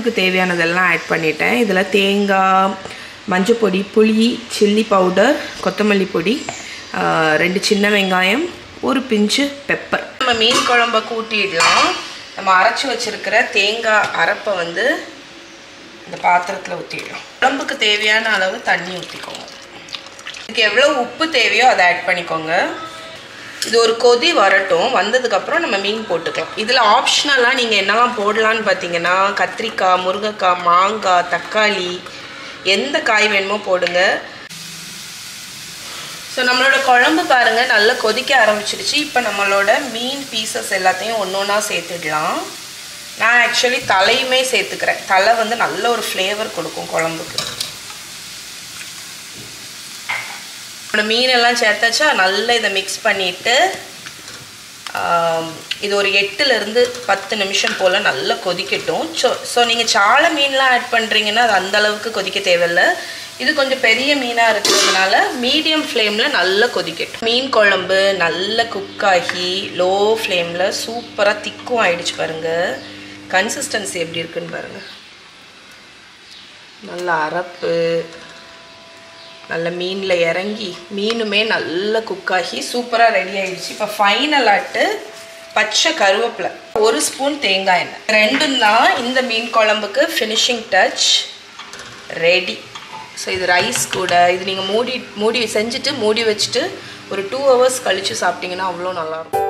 குழம்புக்கு தேவையானதெல்லாம் ஆட் பண்ணிட்டேன். இதில் தேங்காய், மஞ்சள் பொடி, புளி, சில்லி பவுடர், கொத்தமல்லி பொடி, 2 சின்ன வெங்காயம், ஒரு பிஞ்சு பெப்பர். நம்ம மீன் குழம்பை கூட்டிடலாம். நம்ம அரைச்சி வச்சுருக்கிற தேங்காய் அரைப்பை வந்து இந்த பாத்திரத்தில் ஊற்றிடலாம். குழம்புக்கு தேவையான அளவு தண்ணி ஊற்றிக்கோங்க. இதுக்கு எவ்வளோ உப்பு தேவையோ அதை ஆட் பண்ணிக்கோங்க. இது ஒரு கொதி வரட்டும். வந்ததுக்கப்புறம் நம்ம மீன் போட்டுக்கலாம். இதில் ஆப்ஷனலாக நீங்கள் என்னெல்லாம் போடலான்னு பார்த்தீங்கன்னா, கத்திரிக்காய், முருங்கைக்காய், மாங்காய், தக்காளி, எந்த காய் வேணுமோ போடுங்க. ஸோ நம்மளோட குழம்பு பாருங்கள் நல்லா கொதிக்க ஆரம்பிச்சிடுச்சு. இப்போ நம்மளோட மீன் பீசஸ் எல்லாத்தையும் ஒன்று ஒன்றா சேர்த்துடலாம். நான் ஆக்சுவலி தலையுமே சேர்த்துக்கிறேன். தலை வந்து நல்ல ஒரு ஃப்ளேவர் கொடுக்கும் குழம்புக்கு. மீனெல்லாம் சேர்த்தாச்சா நல்லா இதை மிக்ஸ் பண்ணிவிட்டு இது ஒரு 8லேருந்து 10 நிமிஷம் போல் நல்லா கொதிக்கட்டும். ஸோ நீங்கள் சாலை மீன்லாம் ஆட் பண்ணுறீங்கன்னா அது அந்தளவுக்கு கொதிக்க தேவையில்லை. இது கொஞ்சம் பெரிய மீனாக இருக்கிறதுனால மீடியம் ஃப்ளேமில் நல்லா கொதிக்கட்டும். மீன் குழம்பு நல்லா குக் ஆகி லோ ஃப்ளேமில் சூப்பராக திக்கும் ஆகிடுச்சு பாருங்கள். கன்சிஸ்டன்சி எப்படி இருக்குன்னு பாருங்கள். நல்லா அரைப்பு நல்ல மீனில் இறங்கி மீனுமே நல்லா குக்காகி சூப்பராக ரெடி ஆகிடுச்சு. இப்போ ஃபைனலாட்டு பச்சை கருவேப்பிலை, 1 ஸ்பூன் தேங்காய் எண்ணெய், 2 தான் இந்த மீன் குழம்புக்கு ஃபினிஷிங் டச். ரெடி. ஸோ இது ரைஸ் கூட இது நீங்கள் மூடி செஞ்சுட்டு மூடி வச்சுட்டு ஒரு 2 ஹவர்ஸ் கழித்து சாப்பிட்டிங்கன்னா அவ்வளோ நல்லாயிருக்கும்.